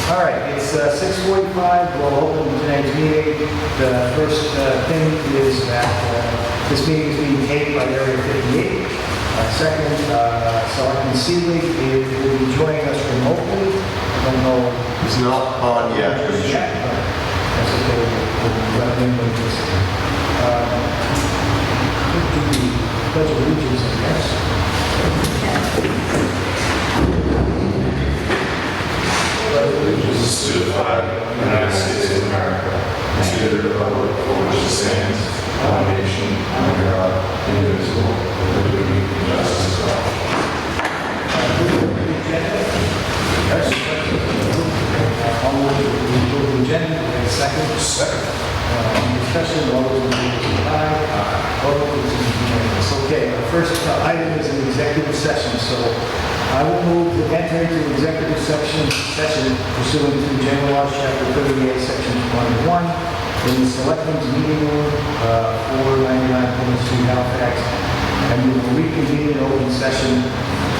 All right, it's 6:45. We'll open tonight's meeting. The first thing is that this meeting is being taped by Area 58. Second, Selectmen Seeley will be joining us remotely. I don't know. It's not on yet. That's okay. We'll let him know this. Pledge of allegiance, I guess. Allegiance to the flag of the United States of America and to the republic for which it stands, one nation, under God, indivisible, with liberty and justice for all. Yes. Onward, we move the agenda. Second. Discussion, all those in favor say aye. Opposed, it's unanimous. Okay, our first item is an executive session, so I will move to enter into executive session pursuant to General Laws, Chapter 38, Section 21, in the Selectmen's meeting room, 499 Plymouth Street, Halifax, and we will reconvene in open session.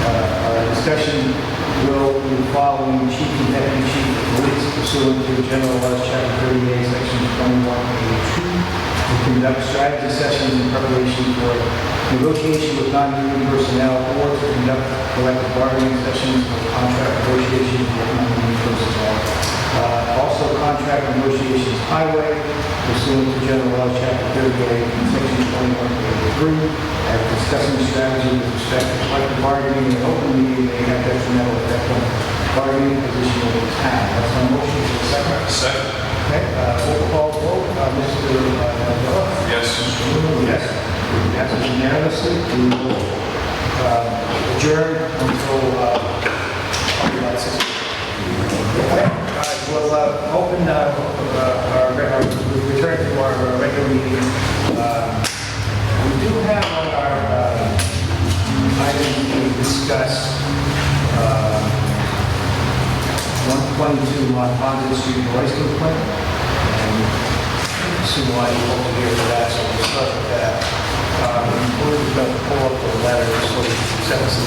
Our discussion will be following Chief and Deputy Chief of Police pursuant to General Laws, Chapter 38, Section 21A2, to conduct strategy sessions in preparation for negotiation with non-union personnel or to conduct collective bargaining sessions or contract negotiations with non-union personnel. Also, contract negotiations highway pursuant to General Law, Chapter 38, Section 21A3, as discussing strategy with respect to collective bargaining in an open meeting may have detrimental effect on bargaining position of the town. That's my motion. Second. Okay, roll call vote. Mr. Mandela? Yes. Yes. Passes unanimously. We will adjourn until about 6. Okay. We'll open return to our regular meeting. We do have on our items to discuss 122 Monpont Street noise complaint. And see why you want to hear for that, so we'll start with that. We're going to pull up the letter so we can set us the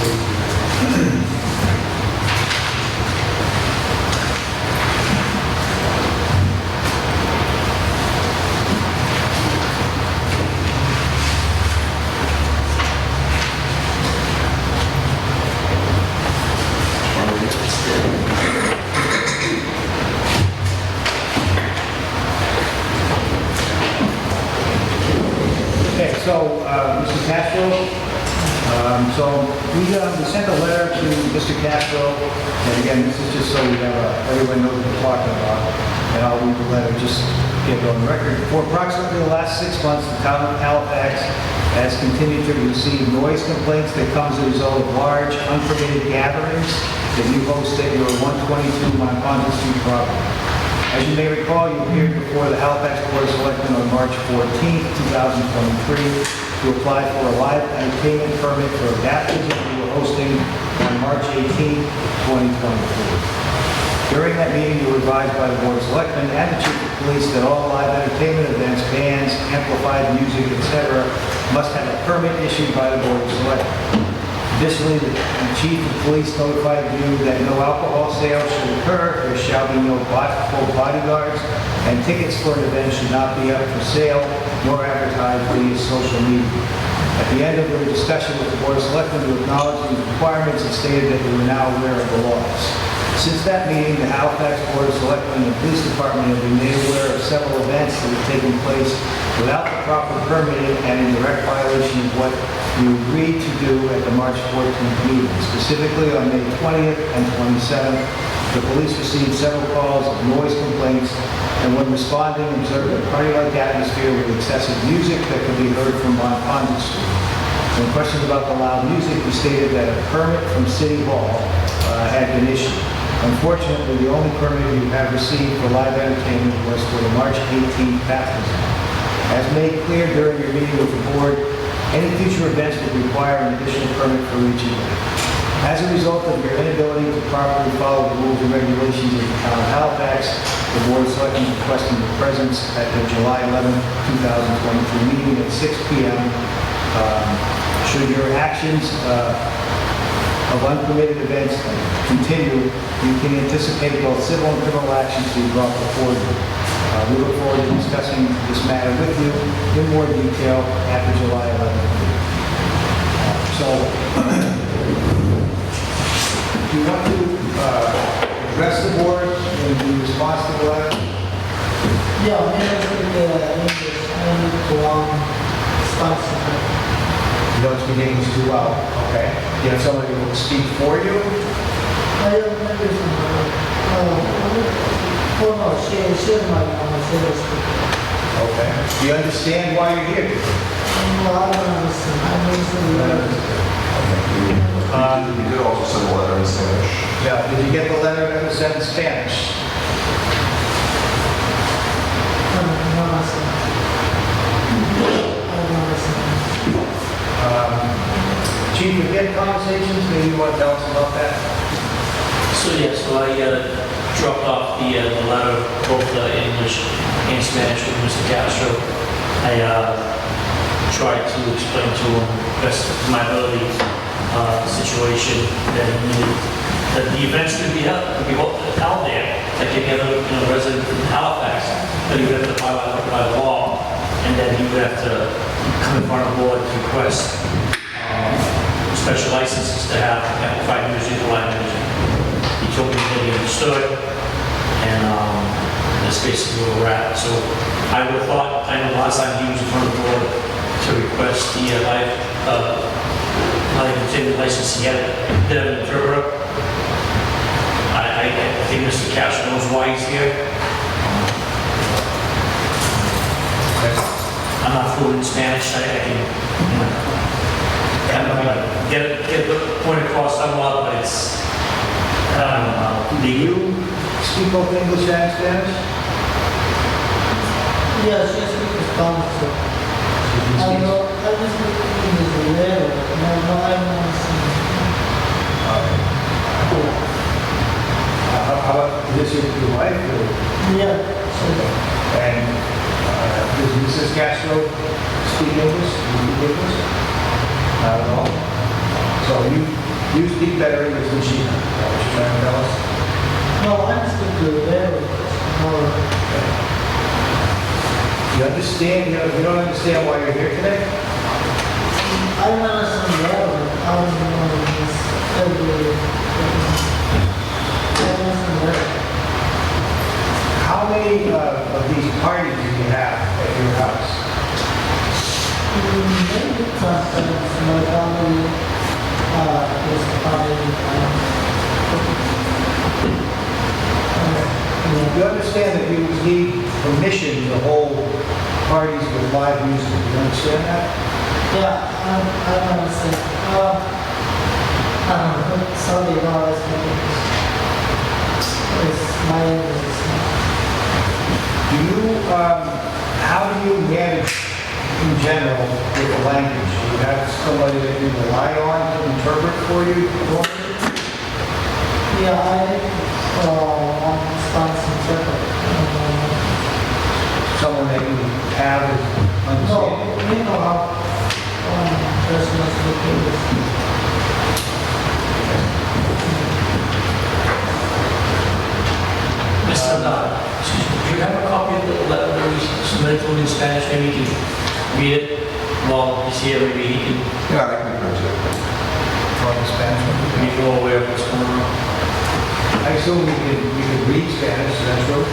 So, Mr. Castro, we sent a letter to Mr. Castro, and again, this is just so we have everyone knows what we're talking about, and I'll read the letter, just get it on the record. For approximately the last 6 months, the town of Halifax has continued to receive noise complaints that come as a result of large, unpermitted gatherings that you host at your 122 Monpont Street property. As you may recall, you appeared before the Halifax Board of Selectmen on March 14, 2023, to apply for a live entertainment permit for a baptism you were hosting on March 18, 2024. During that meeting, you were advised by the Board of Selectmen and the Chief of Police that all live entertainment events, bands, amplified music, etc., must have a permit issued by the Board of Selectmen. Additionally, the Chief of Police notified you that no alcohol sales should occur, there shall be no full bodyguards, and tickets for an event should not be up for sale nor advertised via social media. At the end of the discussion with the Board of Selectmen, you acknowledged these requirements and stated that you were now aware of the laws. Since that meeting, the Halifax Board of Selectmen and the Police Department have been made aware of several events that have taken place without the proper permitting and in direct violation of what you agreed to do at the March 14th meeting. Specifically, on May 20th and 27th, the police received several calls of noise complaints, and when responding, observed a party-like atmosphere with excessive music that could be heard from Monpont Street. When questioned about the loud music, you stated that a permit from City Hall had been issued. Unfortunately, the only permit you have received for live entertainment was for the March 18th baptism. As made clear during your meeting with the board, any future events would require an additional permit for each event. As a result of your inability to properly follow the rules and regulations of the town of Halifax, the Board of Selectmen is requesting your presence at the July 11, 2023 meeting at 6 p.m. Should your actions of unpermitted events continue, you can anticipate both civil and criminal actions to be brought before you. We look forward to discussing this matter with you in more detail after July 11th. So, do you want to address the board in response to the letter? Yeah, English. I need to sponsor. You don't speak English too well, okay? Do you have somebody who will speak for you? I don't know. Oh, no, she's my mom. Okay. Do you understand why you're here? No, I don't understand. I understand. You did also send a letter in Spanish. Yeah, did you get the letter that was sent in Spanish? No, Chief, we had conversations, maybe you want to tell us about that? So I dropped off the letter, both English and Spanish with Mr. Castro. I tried to explain to him best of my ability the situation that he needed. That the events could be held there, like any other resident in Halifax, but he would have to abide by the law, and then he would have to come in front of the board to request special licenses to have amplified music or live music. He told me that he understood, and that's basically where we're at. So I would have thought, I know last time he was in front of the board to request the live entertainment license, he had an interpreter. I think Mr. Cash knows why he's here. I'm not fluent in Spanish, I can get the point across somewhat, but it's, Do you speak both English and Spanish? Yeah, she speaks Spanish. I just speak English a little. No, I don't understand. How about, is this your wife? Or? Yeah, And does Mrs. Castro speak English? Do you speak English? Not at all. So you speak better English than she does. Is that what you're trying to tell us? no, I speak very more. You understand? You don't understand why you're here today? I don't understand very. I don't know this every. I understand very. How many of these parties do you have at your house? Maybe sometimes my family is You understand that you need permission to hold parties with live music. You understand that? yeah, I understand. Sorry, no, I speak English. It's my English. Do you, how do you manage in general with the language? Do you have somebody that you rely on to interpret for you? Yeah, I'm responsible. Someone that you have is No, understanding? we know how person speak English. Mr. Excuse me, do you have a copy of the letter that we submitted to him in Spanish? Maybe you can read it while he's here, maybe he can Yeah, I can print it. On the Spanish one? be more aware of what's going on. I assume you can read Spanish, is that true?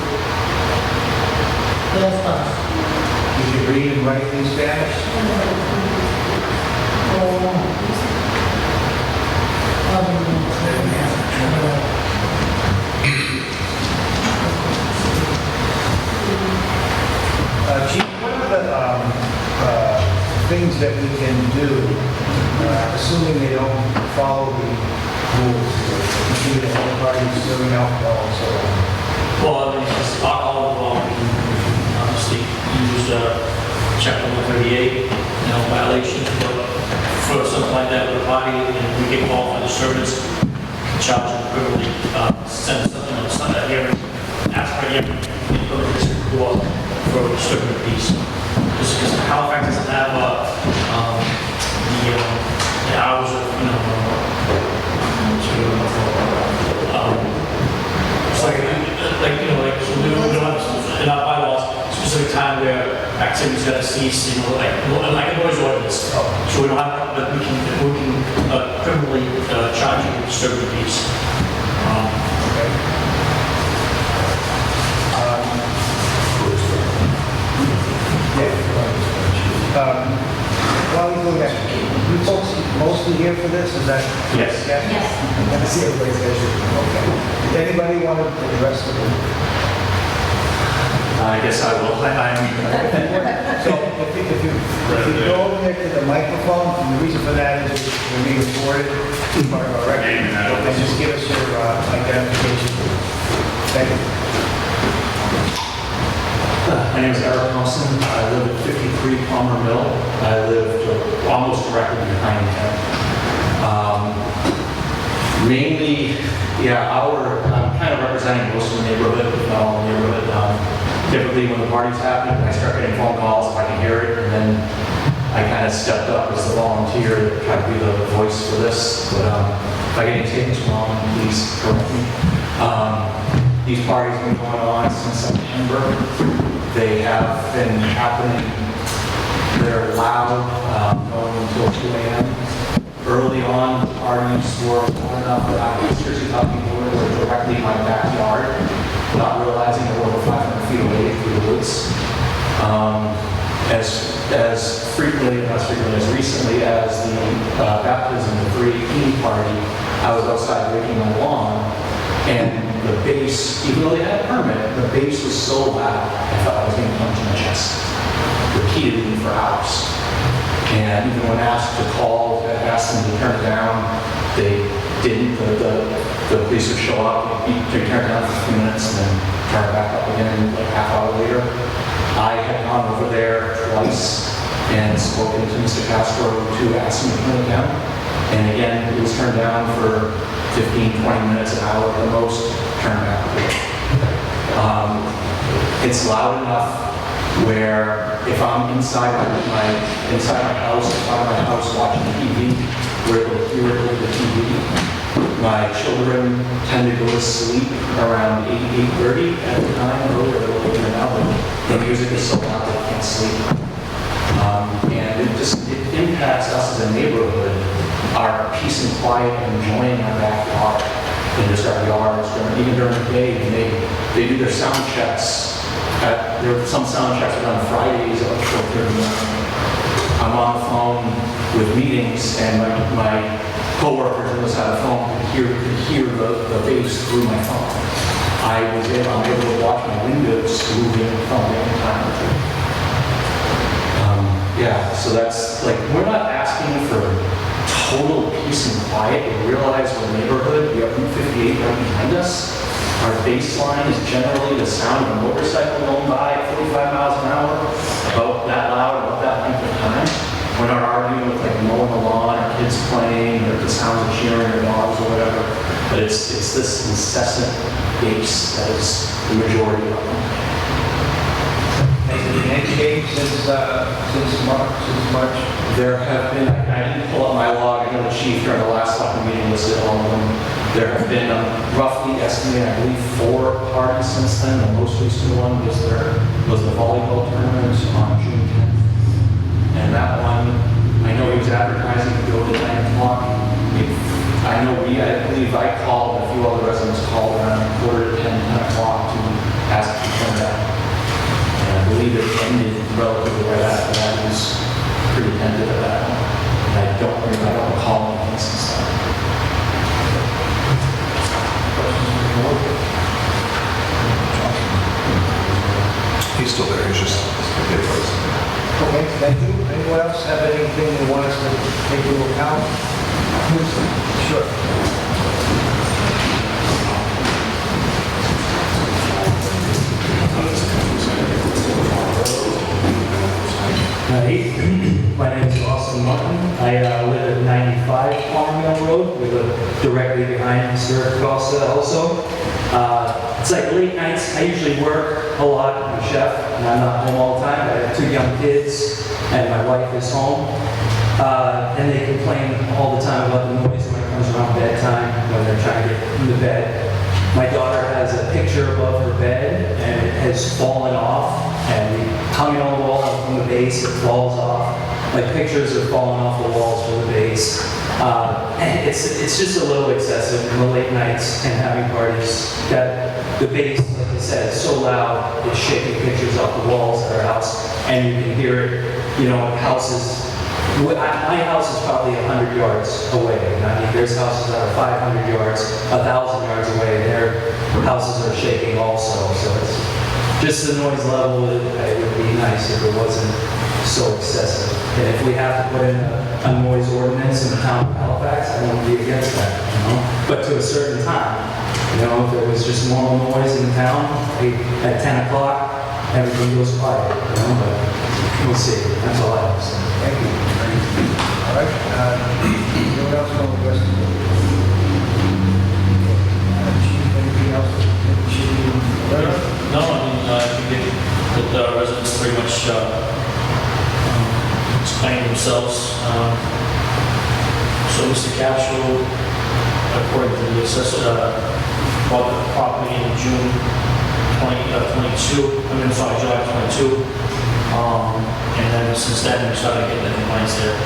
Yes, You can read and write in Spanish? Chief, what are the things that we can do, assuming they don't follow the rules, continue to hold parties, serving alcohol, and so on? Well, I mean, it's alcohol involved, we can obviously use chapter 138, violation, but for something like that with a party, and we get called for disturbance, charge them criminally, send something on Sunday hearing, ask for a hearing, and go to district court for disturbing the peace. Just because Halifax doesn't have the hours of, activity's gonna cease, like a noise ordinance. So we don't have, that we can criminally charge you with disturbing the peace. While we look at, you folks mostly here for this, is that? Yes. Yes. Let me see everybody's issue. Okay. Did anybody want to address the board? I guess I will. So if you go over there to the microphone, and the reason for that is we're being recorded, part of our record, and just give us your identification. Thank you. My name is Eric Nelson. I live at 53 Palmer Mill. I live almost directly behind him. Mainly, I'm kind of representing most of the neighborhood, if not all the neighborhood. Typically, when the party's happening, I start getting phone calls if I can hear it, and then I kind of stepped up as the volunteer to try to be the voice for this. But if I get any statements wrong, please correct me. These parties have been going on since September. They have been happening. They're loud, going until 2 a.m. Early on, the parties were loud enough that I seriously thought people were directly in my backyard, not realizing they were over 500 feet away through the woods. As frequently, not as frequently, as recently as the baptism of the 318 party, I was outside raking my lawn, and the bass, even though they had a permit, the bass was so loud, I felt I was getting punched in the chest, repeatedly for hours. And even when asked to call, asked them to turn it down, they didn't. The police would show up, they'd turn it down for a few minutes, and then turn it back up again like a half hour later. I had gone over there twice and spoken to Mr. Castro to ask him to turn it down. And again, it was turned down for 15, 20 minutes, an hour at the most, turned back. It's loud enough where if I'm inside my house, if I'm in my house watching TV, we're able to hear it over the TV. My children tend to go to sleep around 8:30 at the time, earlier they're looking now, but the music is so loud they can't sleep. And it impacts us as a neighborhood, our peace and quiet, enjoying our backyard, and just our yards, even during the day, and they do their sound checks. There are some sound checks are on Fridays at 4:30. I'm on the phone with meetings, and my coworkers on the side of the phone could hear the bass through my phone. I'm able to watch my windows moving from any time or two. So that's like, we're not asking for total peace and quiet. We realize we're a neighborhood. We have Route 58 right behind us. Our baseline is generally the sound of a motorcycle going by at 45 miles an hour, about that loud, about that length of time. We're not arguing with like mowing the lawn or kids playing or the sounds of cheering or dogs or whatever. But it's this incessant bass that is the majority of them. Has there been any change since March? There have been, I didn't pull up my log, I know the chief during the last selectmen meeting listed all of them. There have been roughly estimated, I believe, 4 parties since then. The most recent one was the volleyball tournament on June 10th. And that one, I know he was advertising to go to 9 o'clock. I believe I called, and a few other residents called around 9:45 to 10 o'clock to ask to turn that. And I believe it ended relatively right after that. It was pretty tentative at that one. And I don't recall anything since then. He's still there, he's just get close. Okay, thank you. Anyone else have anything they want us to take into account? Sure. Hi, my name is Austin Martin. I live at 95 Palmer Mill Road. We live directly behind Mr. Costa also. It's like late nights. I usually work a lot. I'm a chef, and I'm not home all the time. I have 2 young kids, and my wife is home. And they complain all the time about the noise when it comes around bedtime, when they're trying to get into bed. My daughter has a picture above her bed, and it has fallen off, and we hung it on the wall. base, it falls off. Like pictures are falling off the walls from the base. And it's just a little excessive in the late nights and having parties. That the bass, like I said, is so loud, it's shaking pictures off the walls at our house, and you can hear it, you know, in houses. My house is probably 100 yards away. I mean, there's houses that are 500 yards, 1,000 yards away. Their houses are shaking also. So it's just the noise level. It would be nice if it wasn't so excessive. And if we have to put in a noise ordinance in the town of Halifax, I wouldn't be against that, you know. But to a certain time, you know, if it was just normal noise in the town, at 10 o'clock, everything goes quiet, you know. But we'll see. That's all I have to say. Thank you. All right, anyone else want to address the board? Chief, anything else that should be aware of? No, I mean, I think that the residents pretty much explain themselves. So Mr. Castro, according to the assessor, bought the property in June 22, July 22. And then since then, we started getting the complaints there.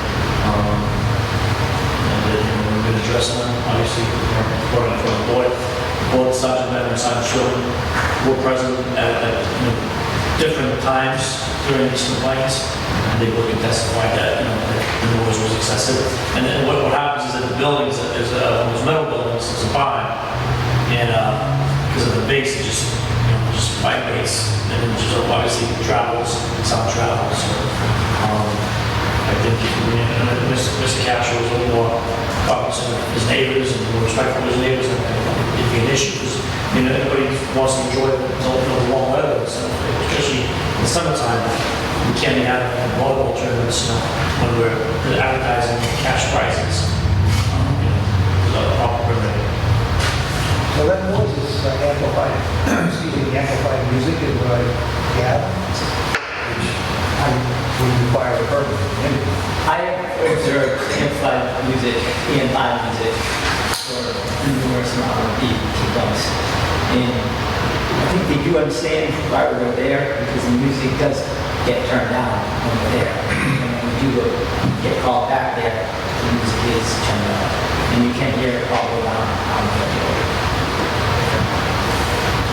And then we've been addressing them, obviously, we're in front of the board. Both Sergeant Bennett and Sergeant Children were present at different times during these complaints. And they both testified that, that the noise was excessive. And then what happens is that the buildings, there's those metal buildings, there's a barn. And because of the base, it just vibrates, and it just obviously travels, sound travels. So, I think Mr. Castro was a little more cognizant of his neighbors and more respectful of his neighbors, and it'd be an issue because everybody wants to enjoy the warm weather, especially in the summertime. We can't have volleyball tournaments when we're advertising cash prizes. Without a proper permit. So that noise is amplified, amplified music is what I gather, which would require a permit. I observed amplified music and live music for numerous amount of people. And I think they do understand why we're there, because the music does get turned down when we're there. And when we do get called back there, the music is turned down. And you can hear it all around on the road.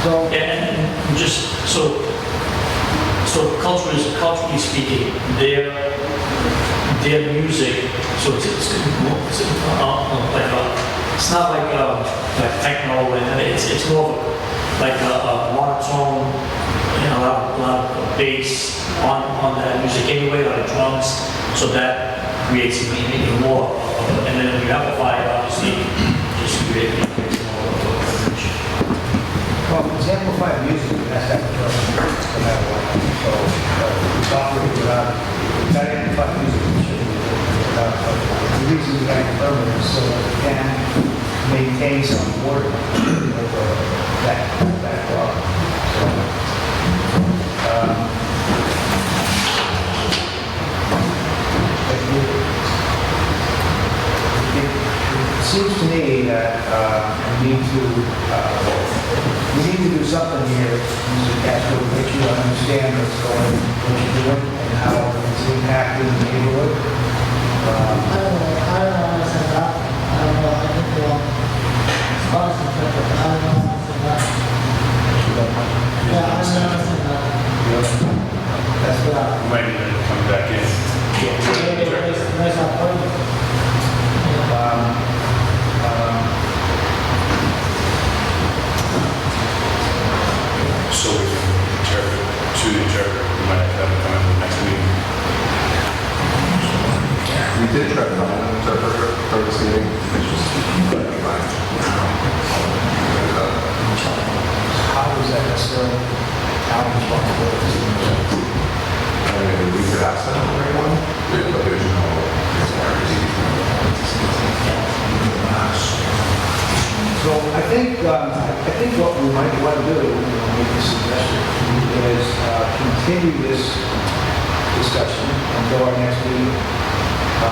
So, And just so culturally speaking, their music, so it's not like techno, and it's more like a monotone, a lot of bass on that music anyway, on the drums, so that creates even more. And then when you amplify it, obviously, just create more vibration. well, it's amplified music, and that's that permit, no matter what. So, it's operating without amplified music, it shouldn't be without a permit. The reason we got a permit is so that we can maintain some order of that problem. It seems to me that we need to do something here, Mr. Castro, to make sure I understand what you're doing and how it's impacting the neighborhood. I don't know, understand that. I don't know, I think the sponsor, I don't know, understand that. Yeah, I don't understand that. That's what I. Might need to come back in. There's a point. So we can interpret, we might have to come in the next meeting. We did try to find an interpreter for this meeting, it's just couldn't find. How is that necessarily our responsibility? I mean, we could ask them to bring one, but there's no, it's guaranteed. So I think what we might want to do, make a suggestion, is continue this discussion until our next meeting. I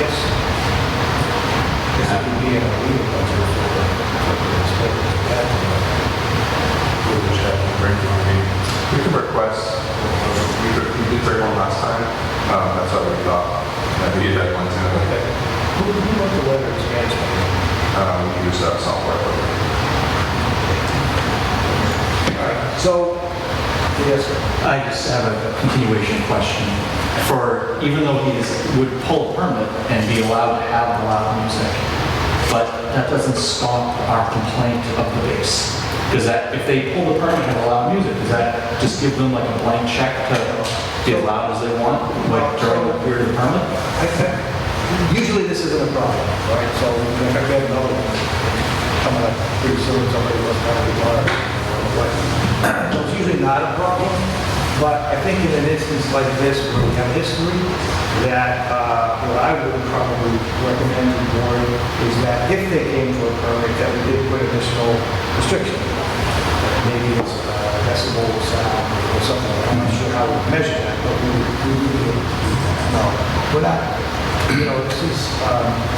guess it would be a legal budget for this, but We'll just have to bring it on. We could request So, yes, sir. I just have a continuation question. Even though he would pull a permit and be allowed to have the loud music, but that doesn't stop our complaint of the base. Does that, if they pull the permit and have loud music, does that just give them like a blank check to be as loud as they want, like during the period of the permit? Usually this isn't a problem, right? So if I get another one coming up pretty soon, somebody was going to be water. So it's usually not a problem, but I think in an instance like this where we have history, that what I would probably recommend to the board is that if they came to a permit, that we did put additional restrictions. Maybe it's decibel sound or something. I'm not sure how we measure that, but no, we're not. You know, this is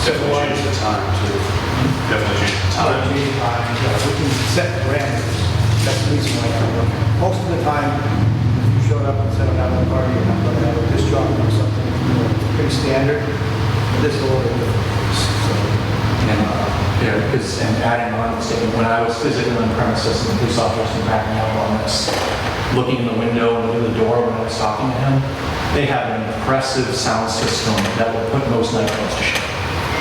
Definitely change the time too. Definitely change the time. we can set parameters. That's the reason why I work. Most of the time, if you showed up and said, I'm having a party and I'm going to have a disc jockey or something, you know, pretty standard. But this is a little bit different. So, Yeah, because, and adding on, statement, when I was physically on premises and the police officers were backing up on this, looking in the window and through the door when I was talking to him, they have an impressive sound system that will put most nightclubs to shame.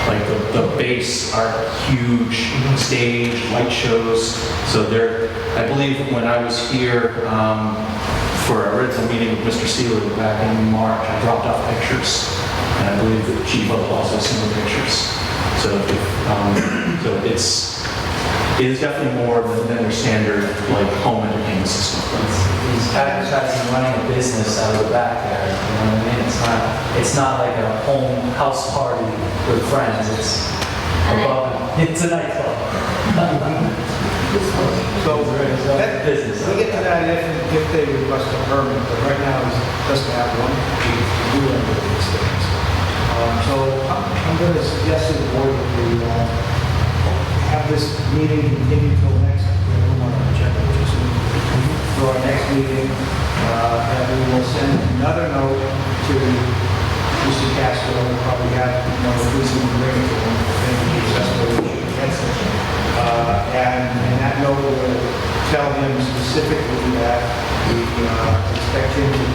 Like the bass are huge, stage, light shows. So I believe when I was here for a original meeting with Mr. Seeley back in March, I dropped off pictures. And I believe the chief will also seen the pictures. So it is definitely more than their standard like home entertainment system. He's advertising running a business out of the back there, you know what I mean? It's not like a home house party with friends, it's a nightclub. So that Business. we'll get to that if they request a permit, but right now it's just to have one. We do under these things. So I'm going to suggest to the board that we have this meeting continue till next, we don't want to check it, which is for our next meeting, and we will send another note to Mr. Castro, we'll probably have, the police will bring it to him, and the assessor against it. And that note will tell him specifically that we expect him to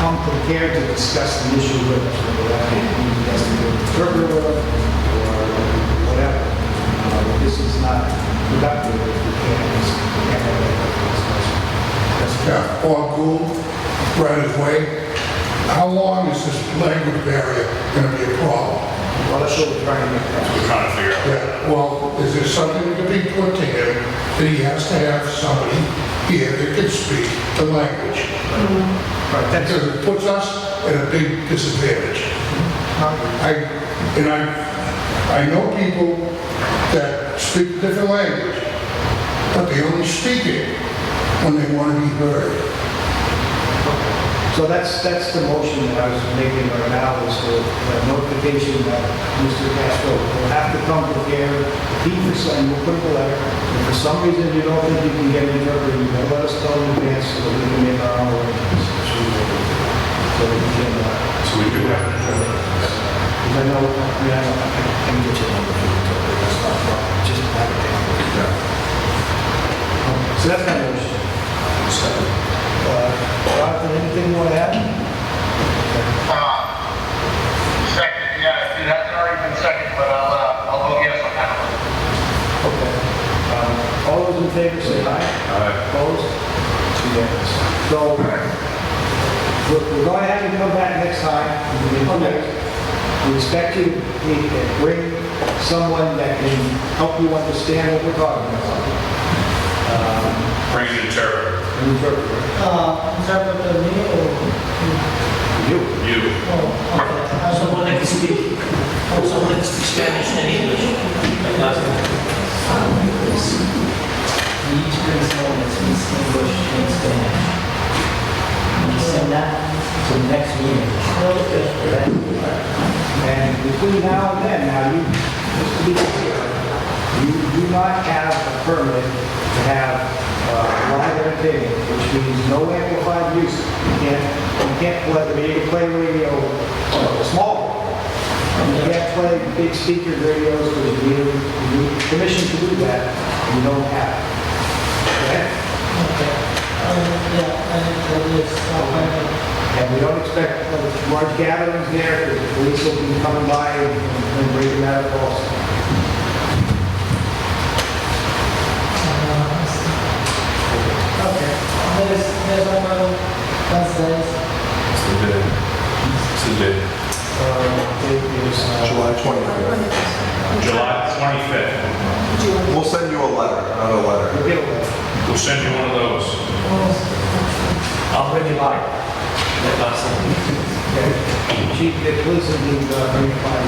come prepared to discuss the issue with us, whether that be he has to do an interpreter with us or whatever. This is not productive if we can't have that discussion. Yeah, Bob Gould, right of way. How long is this language barrier going to be a problem? Well, that's what we're trying to make. We're trying to figure out. Yeah, well, is there something that can be put to him that he has to have somebody here that can speak the language? Right, that's Because it puts us at a big disadvantage. I know people that speak a different language, but they only speak it when they want to be heard. So that's the motion that I was making right now, is the notification that Mr. Castro will have to come prepared, and we'll put the letter. If for some reason you don't think you can get an interpreter, you can let us know in advance so that we can make our own arrangements. So we can, So we do have an interpreter. because I know, I can get you a number for the interpreter, that's not a problem, just have it. So that's my motion. Jonathan, anything you want to add? Second, yeah, it hasn't already been seconded, but I'll vote yes on that one. Okay. All those in favor say aye. Aye. Opposed? It's unanimous. So, we're going to have you come back next time. We expect you to bring someone that can help you understand what we're talking about. Bring an interpreter. An interpreter. Interpreter me or? You. You. Oh, okay. Someone that can speak Spanish and English. Like last time. You need to bring someone that speaks English and Spanish. Can you send that to the next meeting? And between now and then, just to be clear, you do not have a permit to have live entertainment, which means no amplified music. You can't play, you can play radio, small. You can't play big speaker radios because you need permission to do that, and you don't have it. Okay? it is, And we don't expect large gatherings there, because the police will be coming by and breaking that up also. okay. There's no problem, that's days. It's the day. It's the day. It is, July 25th. July 25th. We'll send you a letter, another letter. we'll get away. We'll send you one of those. I'll bring you mine. That's awesome. Chief, the police will be bringing fire.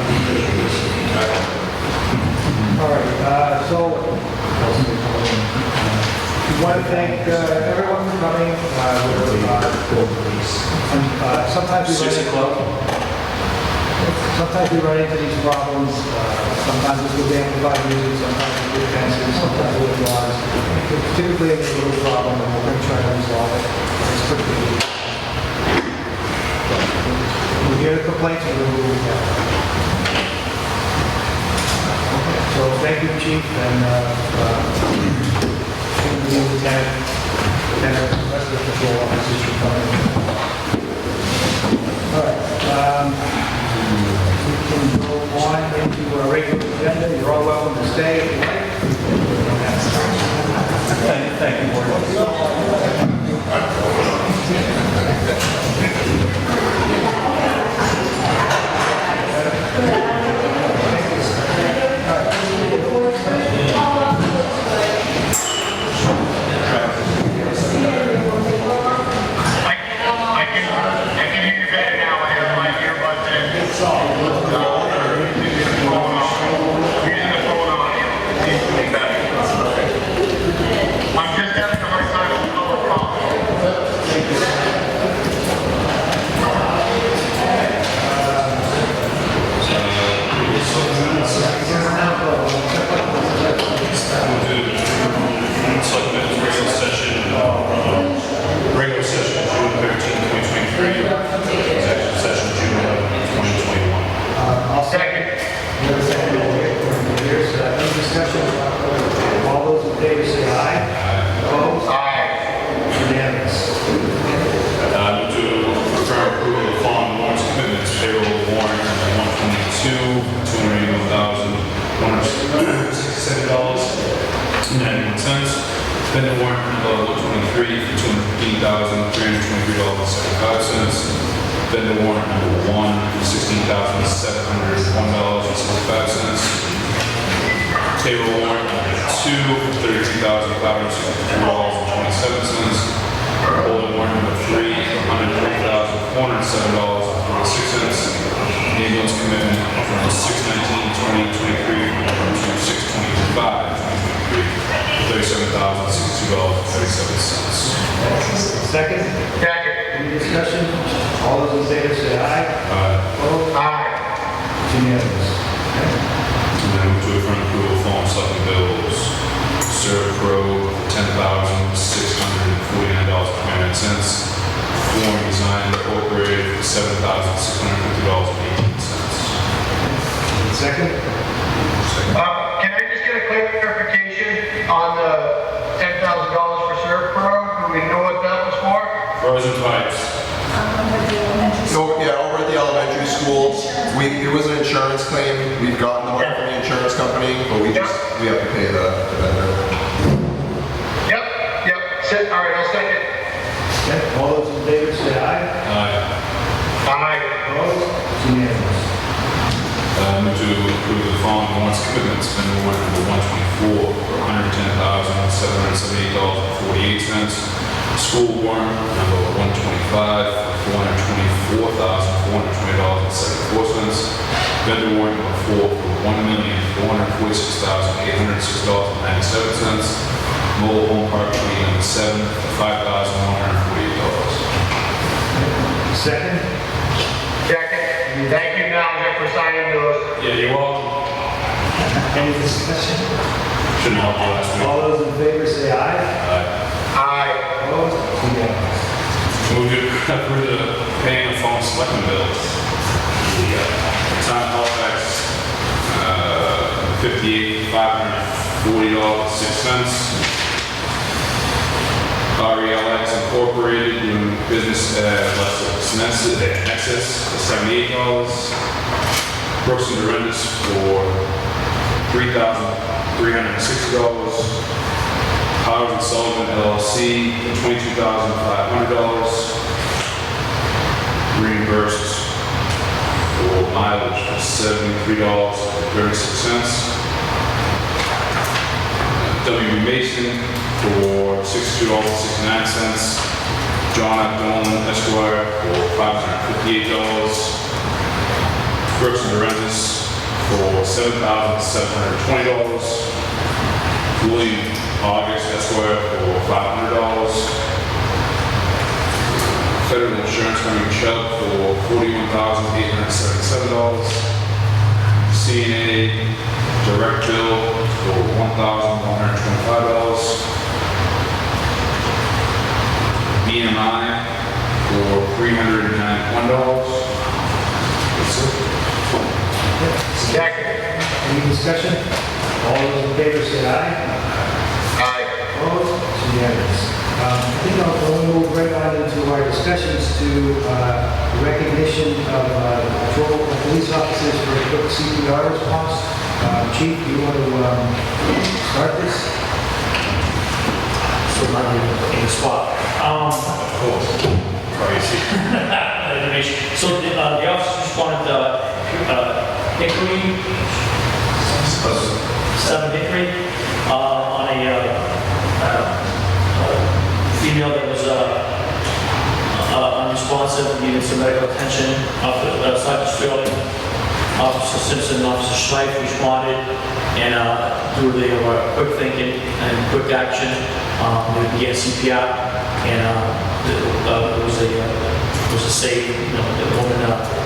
All right, so we want to thank everyone for coming. Sometimes we 6 o'clock. Sometimes we run into these problems. Sometimes it's with amplified music, sometimes it's with fences, sometimes with laws. Typically, it's a little problem, and we're going to try to resolve it. It's pretty good. We hear the complaints, and we'll move on. So thank you, Chief, and the lieutenant, and the rest of the patrol officers for coming. All right. We can go on into our regular agenda. You're all welcome to stay if you like. Thank you, Board. I can hear you better now. I have my earbuds in. Using the phone on, it seems to be better. I'm just having a hard time with color call. Selectmen's regular session, June 13, 2023. Executive session, June 11, 2021. I'll second. Here's any discussion. All those in favor say aye. Opposed? Unanimous. Move to confirm approval of the following warrants commitments. Payroll warrant number 122, $281,167.91. Vendor warrant number 123 for $215,323.75. Vendor warrant number 1 for $16,701.75. Payroll warrant number 2 for $33,562.27. Bullet warrant number 3 for $103,407.46. Ambulance commitment from 6/19/2023 to 6/25/2023. $37,062.37. Second. Second. Any discussion? All those in favor say aye. Opposed? It's unanimous. And then move to affirm approval of phone supplement bills. Serve Pro, $10,649.29. Form Design Incorporated, $7,650.18. Second. Can I just get a clarification on the $10,000 for ServPro? Do we know what that was for? Frozen pipes. Yeah, over at the elementary school, there was an insurance claim. We've gotten the money from the insurance company, but we have to pay the vendor. Yep. All right, I'll second. Okay. All those in favor say aye. Aye. Opposed? It's unanimous. Move to approve the following warrants commitments. Vendor warrant number 124 for $110,778.48. School warrant number 125 for $424,420.74. Vendor warrant number 4 for $1,446,806.97. Mobile home park fee number 7 for $5,148. Second. Second. Thank you, Manager, for signing those. Yeah, you're welcome. Any discussion? Shouldn't help you last week. All those in favor say aye. Aye. Opposed? It's unanimous. Move to approve the paying of phone selectmen bills. The town of Halifax, $58,540.06. RELX and Incorporated doing business as Lester at Nexus for $78. Brooks and Durandis for $3,360. Howard and Sullivan LLC for $22,500. Reimbursed for mileage for $73.36. W. Mason for $62.69. John F. Dolan Esquire for $558. Brooks and Durandis for $7,720. William August Esquire for $500. Federal Insurance Company Chubb for $41,877. CNA Direct Bill for $1,125. BMI for $391. That's it. Second. Any discussion? All those in favor say aye. Aye. Opposed? It's unanimous. I think I'll move right on into our discussions to recognition of patrol police officers for quick CPR response. Chief, do you want to start this? So not in the spot. Of course. Crazy. Information. So the officers responded Hickory, 7 Hickory, on a female that was unresponsive, needed some medical attention. Sergeant Sterling, Officer Simpson, and Officer Schleif responded, and through the quick thinking and quick action, they began CPR, and it was a save. The woman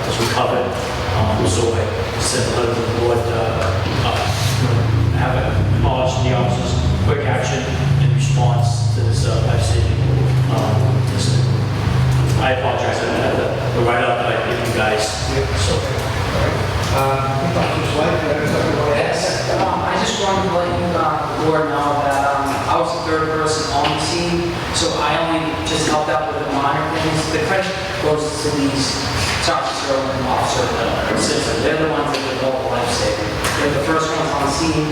was recovered. So I sent a letter to the board, have acknowledged the officers' quick action in response to this life-saving incident. I apologize, I had the write-up that I gave you guys. So. Officer Schleif, do you have something you want to add? Yes, I just wanted to let you, board know that I was the third person on the scene, so I only just helped out with the minor things. The credit goes to these Sergeant Sterling and Officer Simpson. They're the ones that did all the life saving. They're the first ones on the scene.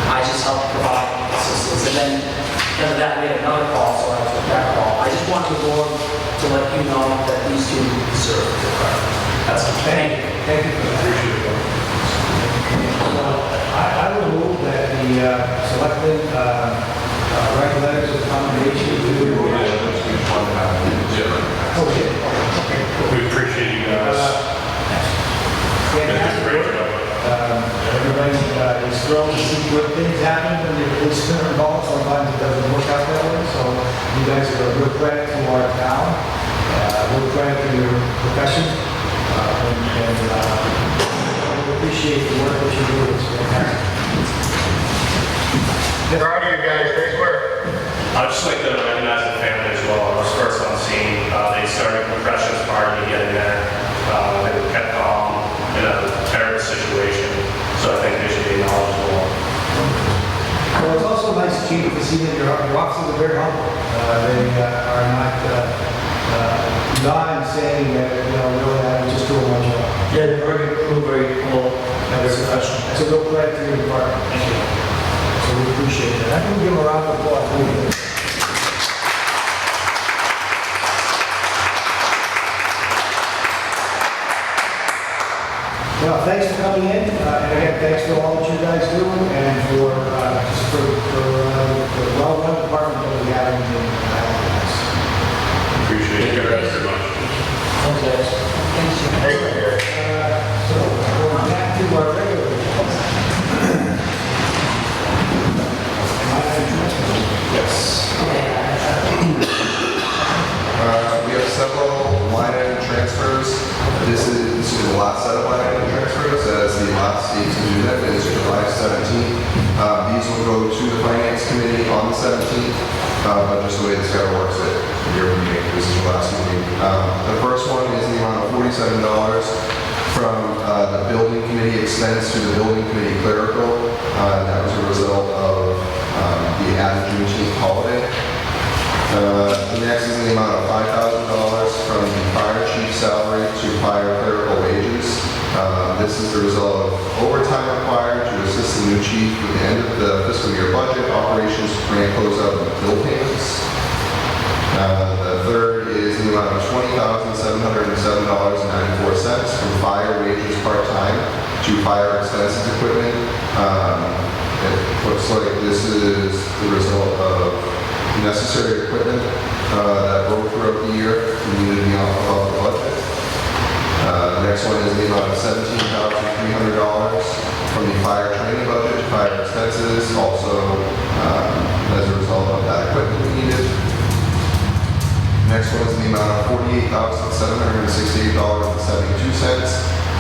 I just helped provide assistance, and then because of that, we had another call, so I took that call. I just wanted the board to let you know that these two deserve the credit. That's all. Thank you. Thank you for that. Appreciate it. I will move that the selectmen write letters of commendation to... Oh, we did? Okay, cool. We appreciate you guys. Fantastic Great work. job. Everybody is thrilled to see good things happen when the policemen are involved. Sometimes it doesn't work out that way, so you guys are a real credit to our town, real credit to your profession, and we appreciate the work that you do. It's fantastic. Proud of you guys, great work. I'd just like to recognize the family as well. I was first on scene. They started compressions prior to me getting there. They were kept calm in a terrible situation, so I think they should be acknowledged as well. Well, it's also nice, Chief, to see that your officers are very humble. They are not saying that, really, I'm just doing my job. Yeah, they're very cool, very cool, and very professional. That's a real credit to your department. Thank you. So we appreciate it. I can give them a round of applause. Well, thanks for coming in, and again, thanks for all that you guys do, and for the well-run department that we have in Halifax. Appreciate you guys very much. Thanks, guys. Thank you, Gary. So, going back to our regular reports. Yes. We have several line item transfers. This is the last set of line item transfers, as the last date to do that is July 17th. These will go to the Finance Committee on the 17th, but just the way the schedule works, your meeting, this is your last meeting. The first one is the amount of $47 from the Building Committee expense to the Building Committee clerical. That was a result of the added Juneteenth holiday. Next is the amount of $5,000 from the fire chief salary to fire clerical wages. This is the result of overtime required to assist the new chief with the end of the fiscal year budget, operations, grant closeout, and bill payments. The third is the amount of $20,707.94 from fire wages part-time to fire expenses equipment. It looks like this is the result of necessary equipment that broke throughout the year and needed to be above the budget. The next one is the amount of $17,300 from the fire training budget to fire expenses, also as a result of that equipment needed. Next one is the amount of $48,768.72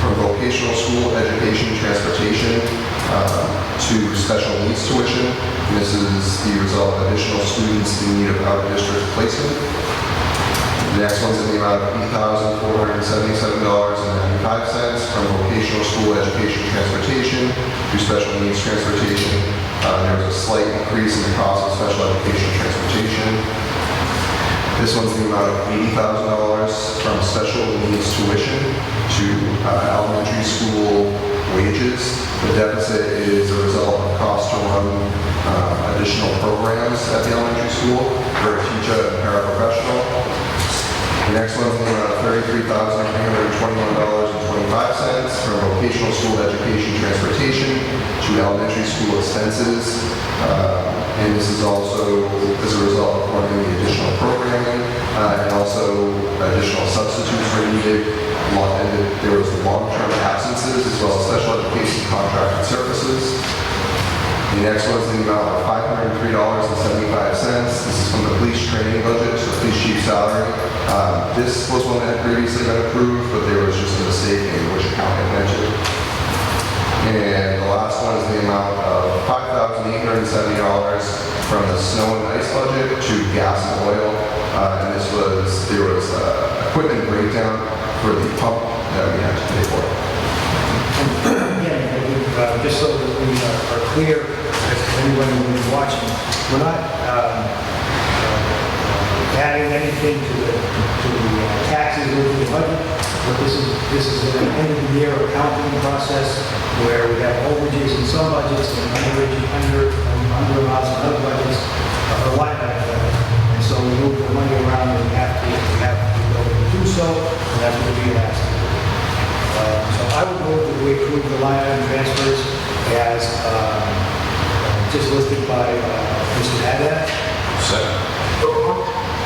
from vocational school education transportation to special needs tuition. And this is the result of additional students in need of out-of-district placement. The next one's in the amount of $8,477.95 from vocational school education transportation to special needs transportation. There was a slight increase in the cost of special education transportation. This one's in the amount of $80,000 from special needs tuition to elementary school wages. The deficit is a result of cost to run additional programs at the elementary school for a teacher and paraprofessional. The next one's in the amount of $33,321.25 from vocational school education transportation to elementary school expenses. And this is also as a result of funding the additional programming and also additional substitutes were needed. And there was long-term absences as well as special education contracted services. The next one is the amount of $503.75. This is from the police training budget to the police chief salary. This was one that had previously been approved, but there was just a mistake in which account it went to. And the last one is the amount of $5,870 from the snow and ice budget to gas and oil. And there was equipment breakdown for the pump that we had to pay for. Again, just so that we are clear, as to anyone who is watching, we're not adding anything to the taxes or to the budget, but this is an end of the year accounting process where we have overages in some budgets and under amounts in other budgets or line item level. And so we move the money around and we have to be able to do so, and that's what we asked. So I would move that we approve the line item transfers as just listed by Mr. Haddad. Second.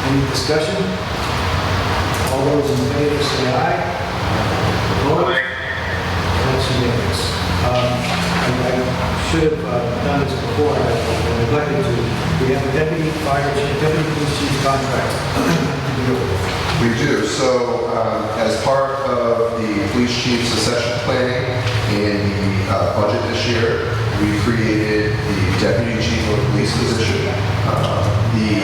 Any discussion? All those in favor say aye. Opposed? That's unanimous. I should have done this before, I neglected to. We have a deputy police chief contract to deal with. We do. So as part of the police chief's succession planning in the budget this year, we created the deputy chief of police position. The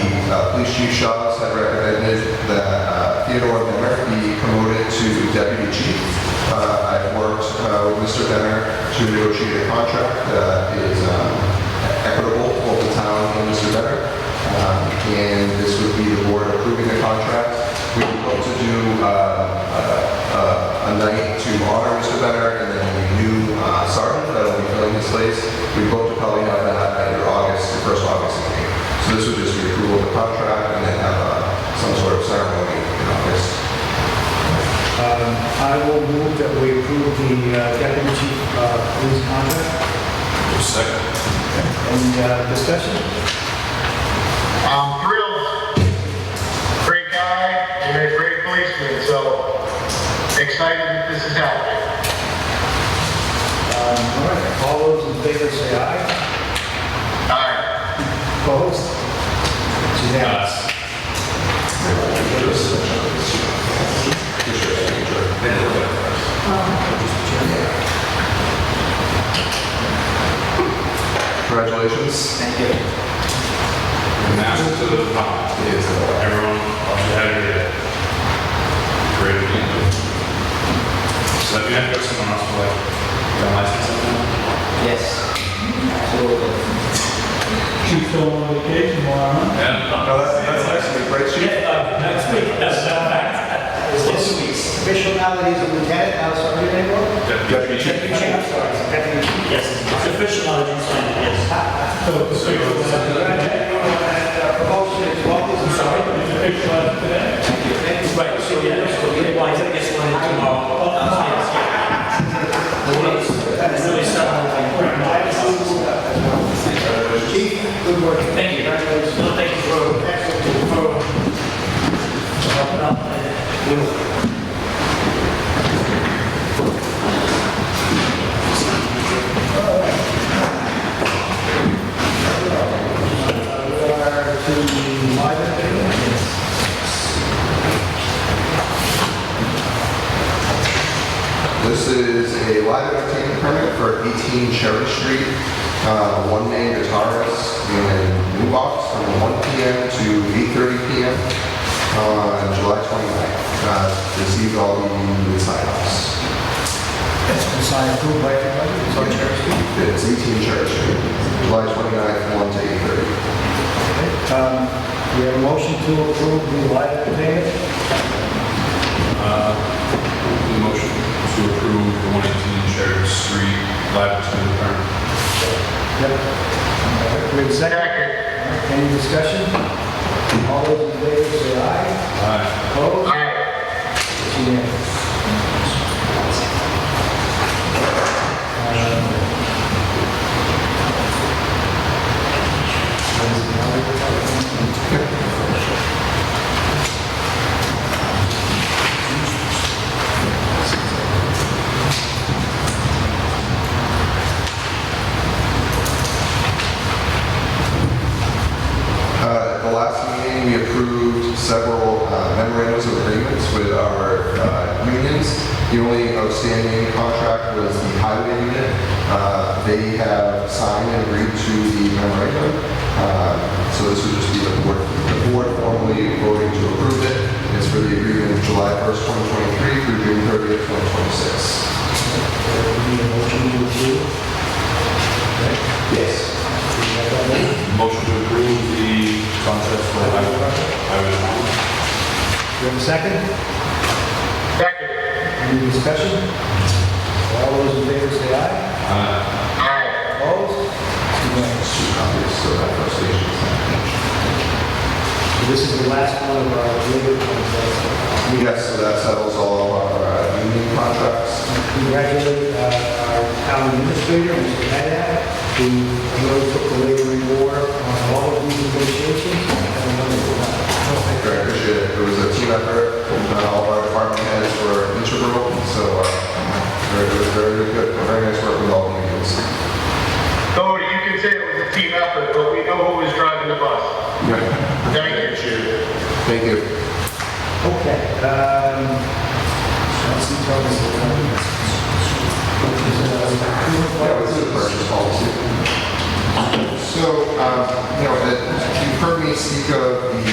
police chief Shaws had recommended that Theodore Benner be promoted to deputy chief. I've worked with Mr. Benner to negotiate a contract that is equitable for the town and Mr. Benner. And this would be the board approving the contract. We would hope to do a night to honor Mr. Benner and then a new sergeant that will be filling his place. We hope to probably have that at your first August meeting. So this would just be approval of the contract and then have some sort of ceremony in August. I will move that we approve the deputy chief police contract. Second. Any discussion? I'm thrilled. Great guy and a great policeman, so excited that this is happening. All right, all those in favor say aye. Aye. Opposed? It's unanimous. Congratulations. Thank you. And now to the top. Everyone, watch your head here. Great weekend. So that we have to go somewhere else for like your license and stuff? Yes. Absolutely. Chief's going on vacation tomorrow, huh? Yeah. No, that's next week. Next week, that's a fact. Is this official now that he's a lieutenant, now sergeant anymore? Deputy Chief. Deputy Chief, sorry, he's a deputy chief. Yes, it's official now that you signed it, yes. Promotion is what? I'm sorry. Thank you. Right, so yeah, so well, he's gonna get sworn in tomorrow. Yes, yeah. It's really something. Chief, good work. Thank you. Congratulations. No, thank you for helping out. This is a live entertainment permit for 18 Cherry Street, one main guitarist and boombox from 1 p.m. to 8:30 p.m. on July 29th. Received all the needed sign-offs. It's been signed approved by everybody, it's on Cherry Street. It's 18 Cherry Street, July 29th, 1 to 8:30. We have a motion to approve the live entertainment. Motion to approve the 118 Cherry Street live entertainment permit. Yep. We have a second. Any discussion? All those in favor say aye. Aye. Opposed? Aye. It's unanimous. At the last meeting, we approved several memorandums of agreements with our unions. The only outstanding contract was the highway unit. They have signed and agreed to the memorandum. So this would just be the board formally voting to approve it. It's for the agreement July 1st, 2023 through June 30th, 2026. Need a motion to approve? Yes. Motion to approve the contract for highway department. Do you have a second? Second. Any discussion? All those in favor say aye. Aye. Opposed? It's unanimous. Two copies, so that first station. So this is the last one of our labor contracts. Yes, so that settles all of our union contracts. Congratulate our town administrator, Mr. Haddad, who really took the labor reward on all of these negotiations. And wonderful job. I appreciate it. It was a team effort. All of our department heads were integral, so it was very good. Very nice work with all the unions. Cody, you can say it was a team effort, but we know who was driving the bus. Thank you. Thank you. Okay. Yeah, what's the purchase policy? So, you've heard me speak of the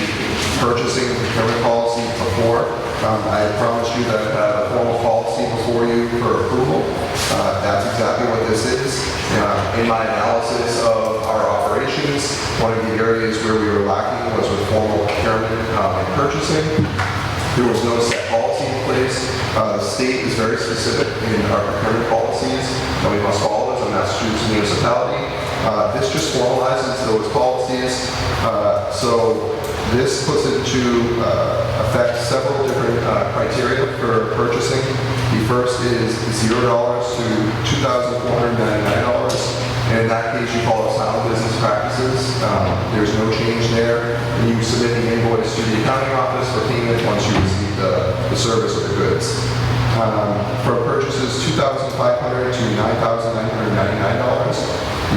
purchasing and procurement policy before. I had promised you that I'd have a formal policy before you for approval. That's exactly what this is. In my analysis of our operations, one of the areas where we were lacking was with formal procurement and purchasing. There was no set policy in place. The state is very specific in our procurement policies, and we must follow it as a Massachusetts municipality. This just formalizes those policies. So this puts into effect several different criteria for purchasing. The first is $0 to $2,499. And in that case, you follow sound business practices. There's no change there. You submit the invoice to the accounting office for payment once you receive the service or the goods. For purchases $2,500 to $9,999,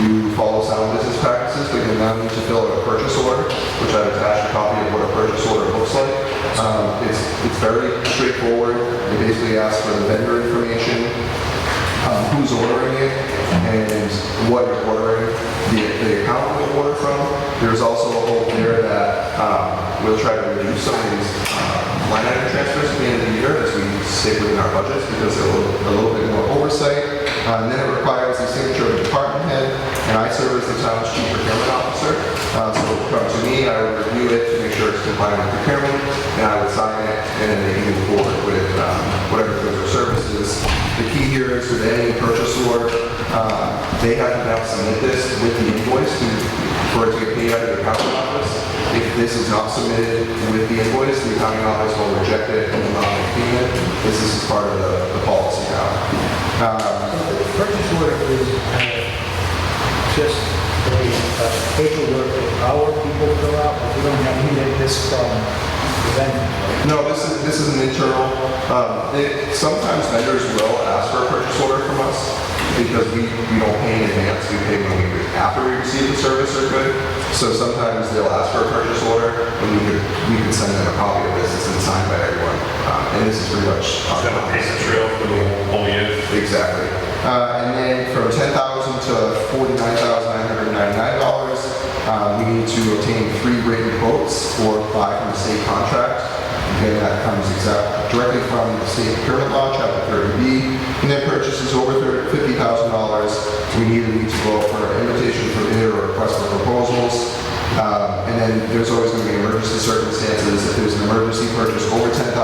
you follow sound business practices, but you now need to fill out a purchase order, which I've attached a copy of what a purchase order looks like. It's very straightforward. They basically ask for the vendor information, who's ordering it, and what you're ordering, the account you'll order from. There's also a hope there that we'll try to reduce some of these line item transfers at the end of the year as we stick within our budgets because they're a little bit more oversight. And then it requires the signature of the department head, and I serve as the town's chief procurement officer. So come to me, I will review it to make sure it's compliant with procurement, and I would sign it, and then they can move forward with whatever goods or services. The key here is with any purchase order, they have to now submit this with the invoice for it to get paid out of the accounting office. If this is not submitted with the invoice, the accounting office will reject it and will not make payment. This is part of the policy now. The purchase order is just a paperwork that our people fill out, but we don't have any of this from the vendor. No, this is an internal. Sometimes vendors will ask for a purchase order from us because we don't pay in advance. We pay after we receive the service or good. So sometimes they'll ask for a purchase order, and we could send them a copy of this. It's been signed by everyone, and this is pretty much It's got a payment trail for the whole year. Exactly. And then from $10,000 to $49,999, we need to obtain 3 written quotes for 5 from the state contract. Again, that comes directly from the state procurement law, chapter 30B. And then purchases over $50,000, we need to go for an invitation for bid or request for proposals. And then there's always going to be emergency circumstances. If there's an emergency purchase over $10,000,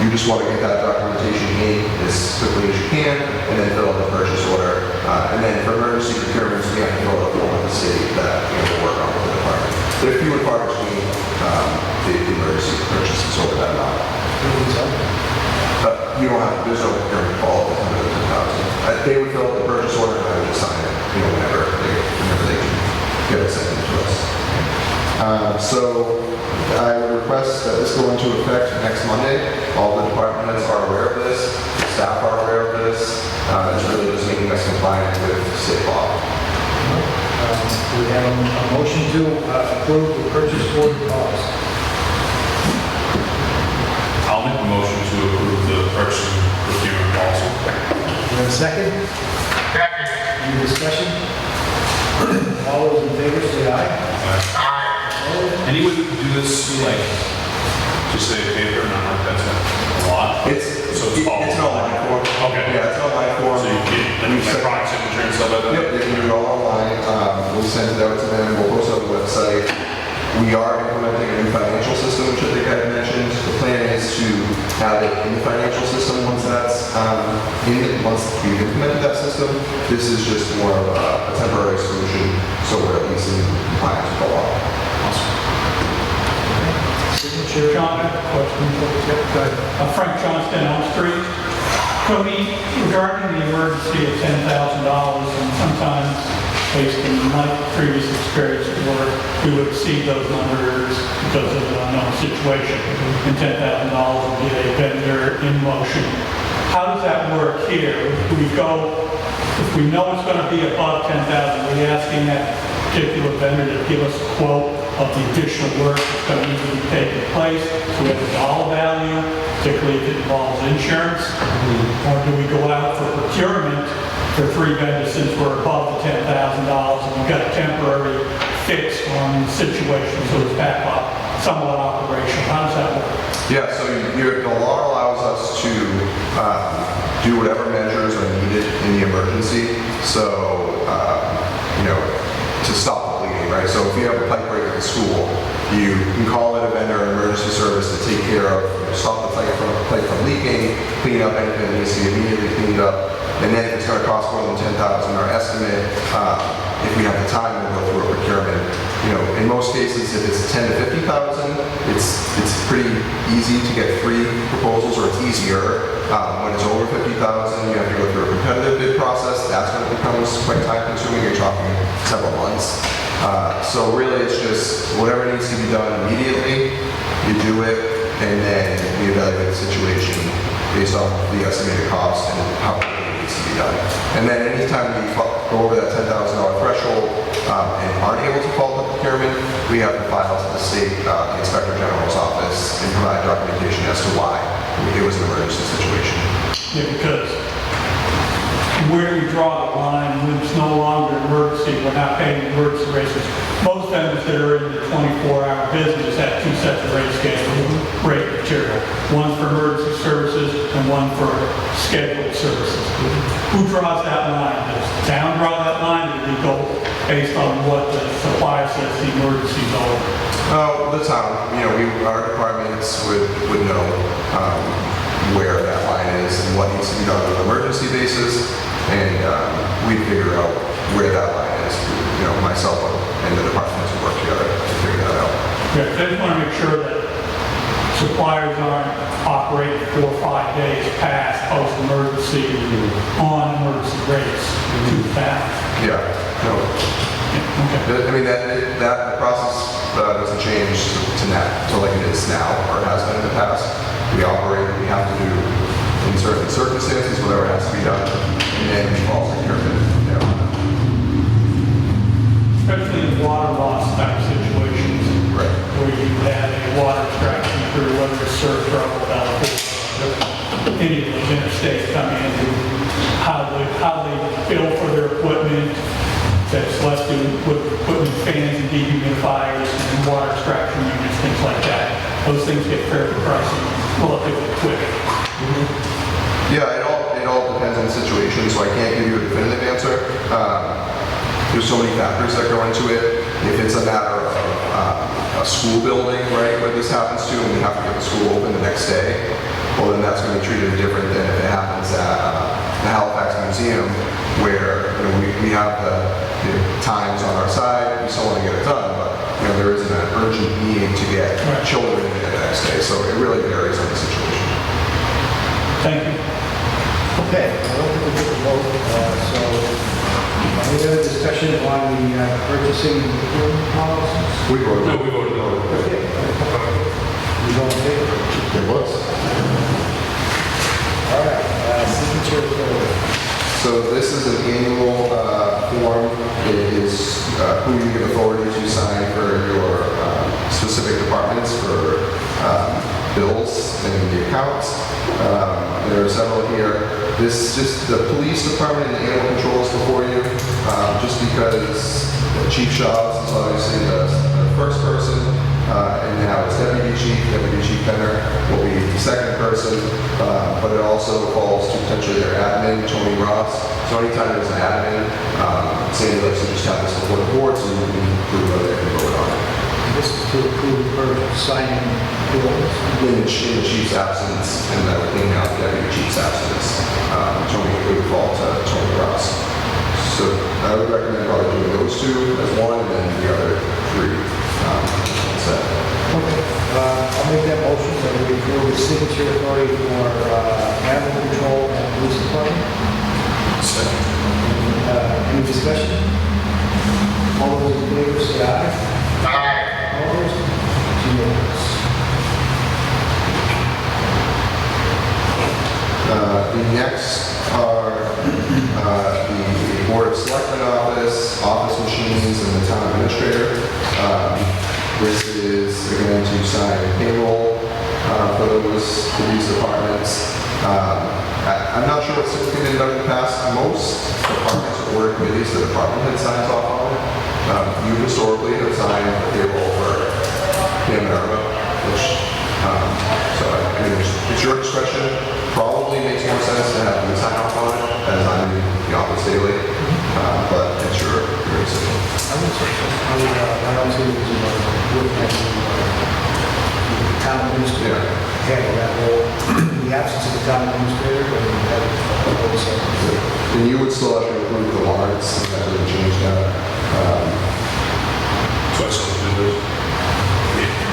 you just want to get that documentation in as quickly as you can, and then fill out the purchase order. And then for emergency procurements, we have to fill out a form with the city that we'll work on with the department. There are few and far between the emergency purchases over that amount. But you don't have, there's no procurement call with under the 10,000. They would fill out the purchase order, and I would just sign it, whenever they can get it sent to us. So I would request that this go into effect next Monday. All the department heads are aware of this, staff are aware of this. It's really just making us compliant with state law. We have a motion to approve the purchase order policy. I'll make a motion to approve the purchasing procurement policy. We have a second? Second. Any discussion? All those in favor say aye. Aye. Any way we could do this, like, just say paper, not like that's a lot? It's So it's all. an online form. Okay. Yeah, it's an online form. So you get, then you electronic signature and stuff like that? Yep, they can do it all online. We'll send it out to them. We'll post it on the website. We are implementing a new financial system, which I think I had mentioned. The plan is to have it in the financial system once once we've implemented that system. This is just more of a temporary solution, so we're at least in compliance with the law. Signature. John, question. Frank Johnston, Elm Street. Cody, regarding the emergency of $10,000, and sometimes, based on my previous experience at work, we would exceed those numbers because of an unknown situation, and $10,000 would be a vendor in motion. How does that work here? Do we go, if we know it's going to be above 10,000, are we asking that particular vendor to give us a quote of the additional work that's going to need to be taking place, so we have a dollar value, particularly if it involves insurance? Or do we go out for procurement for 3 vendors since we're above the $10,000 and we've got a temporary fix on the situation, so it's back up, somewhat operational? How does that work? Yeah, so the law allows us to do whatever measures are needed in the emergency. So, to stop the bleeding, right? So if you have a pipe break at the school, you can call in a vendor, an emergency service to take care of, stop the pipe from leaking, clean up anything that needs to be immediately cleaned up. And then if it's going to cost more than $10,000, our estimate, if we have the time, we'll go through a procurement. In most cases, if it's 10 to 50,000, it's pretty easy to get 3 proposals, or it's easier. When it's over 50,000, you have to go through a competitive bid process. That's when it becomes quite time consuming. You're talking several months. So really, it's just whatever needs to be done immediately, you do it, and then we evaluate the situation based on the estimated cost and how quickly it needs to be done. And then anytime we go over that $10,000 threshold and aren't able to follow the procurement, we have to file to the state Inspector General's office and provide documentation as to why it was an emergency situation. Yeah, because where do we draw the line when it's no longer an emergency, we're not paying emergency rates? Most vendors that are in the 24-hour business have 2 sets of rate schedules, rate material. One for emergency services and one for scheduled services. Who draws that line? Does the town draw that line, or do we go based on what the supplier says the emergency's over? Oh, the town, our departments would know where that line is and what needs to be done on an emergency basis, and we figure out where that line is. Myself and the departments would work together to figure that out. Yeah, I just want to make sure that suppliers aren't operating 4 or 5 days past post-emergency on emergency rates too fast. Yeah, no. Okay. I mean, that process doesn't change to like it is now, or has been in the past. We have to do, in certain circumstances, whatever has to be done, and then we fall procurement. Especially in water loss type situations. Right. Where you have a water extraction through, whether it's surf trouble, any of those interstates come in, how they bill for their equipment, that's less to with equipment fans and dehumidifiers and water extraction units, things like that. Those things get fairly pricey relatively quick. Yeah, it all depends on the situation, so I can't give you a definitive answer. There's so many factors that go into it. If it's a matter of a school building, right, where this happens to, and we have to get the school open the next day, well, then that's going to be treated different than if it happens at the Halifax Museum, where we have the times on our side, we still want to get it done, but there isn't an urgent need to get children in the next day, so it really varies on the situation. Thank you. Okay, I don't think we took a vote, so any other discussion on the purchasing and procurement policies? We voted. No, we voted no. Okay. You don't favor? It was. All right, signature authority. So this is an annual form. It is who you give authority to sign for your specific departments for bills and the accounts. There are several here. This just the police department and animal control is before you, just because Chief Shaws is obviously the first person, and now it's Deputy Chief Penner will be the second person, but it also falls to potentially their admin, Tony Ross. So anytime there's an admin, Sandy likes to just have this before the board so you can prove whether they can vote on it. This is to approve her signing bills. In the chief's absence, and that would clean out the deputy chief's absence, Tony would fall to Tony Ross. So I would recommend probably doing those two as one, and then the other three. Okay, I'll make that motion that we approve the signature authority for animal control and police department. Any discussion? All those in favor say aye. Aye. Opposed? It's unanimous. The next are the Board of Selectmen office machines, and the town administrator. This is, again, to sign payroll for these departments. I'm not sure what's typically been done in the past. Most departments or committees, the department head signs off on it. You historically have signed the payroll for Pam and Irma, which, so I mean, it's your discretion. Probably makes more sense to have me sign off on it, as I'm in the office daily, but it's your decision. I would say so. I don't see it as look at the town administrator handle that role. The absence of the town administrator, but we have also. And you would still have to approve the warrants, and that would change that. So I still do this.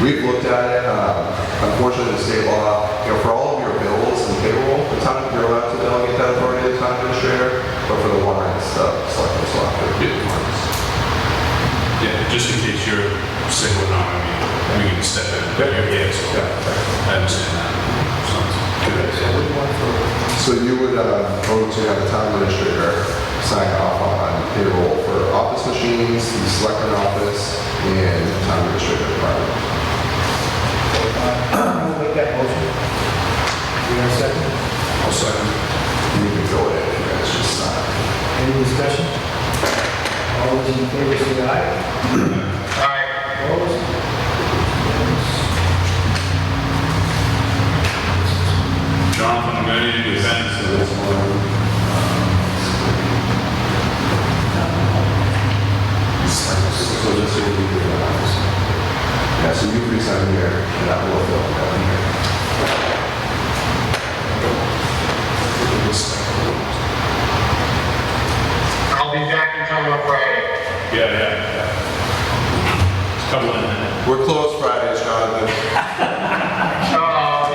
We've looked at it. Unfortunately, the state law, for all of your bills and payroll, you're allowed to delegate that authority to the town administrator, but for the warrants, selectmen still have to approve the warrants. Yeah, just in case you're sick or not, we can step in. Yeah, so I understand that. Sounds good. So you would vote to have the town administrator sign off on payroll for office machines, the selectman office, and the town administrator department. I'll make that motion. You have a second? I'll second. You can go ahead, you guys just sign. Any discussion? All those in favor say aye. Aye. Opposed? Jonathan, I'm ready to defend. So this one. So this will be the U37 here, and that will fill down here. I'll be back in town on Friday. Yeah. Couple in there. We're closed Fridays, Jonathan. Is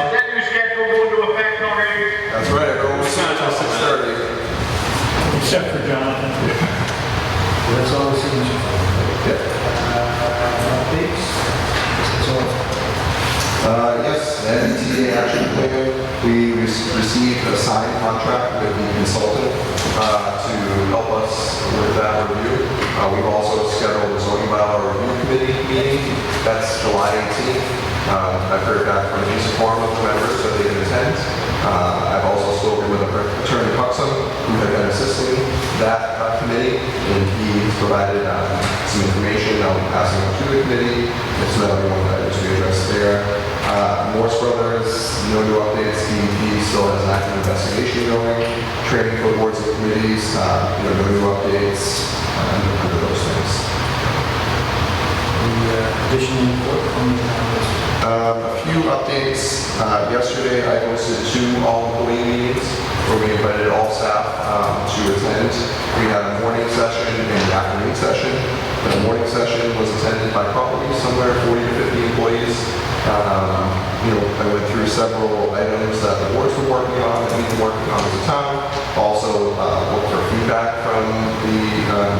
that new schedule going into effect already? That's right, everyone was here until 6:30. Except for Jonathan. That's all the signature. Yeah. Updates? That's all. Yes, NTA action plan. We received a signed contract with the consultant to help us with that review. We've also scheduled a zoning bylaw review committee meeting. That's July 18th. I've heard back from a decent quorum of the members that they can attend. I've also spoken with Attorney Huxham, who had been assisting that committee, and he's provided some information. I'll be passing on to the committee. It's another one that is to be addressed there. Morse Brothers, no new updates. DEP still has an active investigation going. Training for boards and committees, no new updates. Under those things. The additional report from the town. A few updates. Yesterday, I hosted 2 all-employee meetings where we invited all staff to attend. We had a morning session and an afternoon session. The morning session was attended by probably somewhere 40 to 50 employees. I went through several items that the boards were working on, that we've been working on as a town. Also looked for feedback from the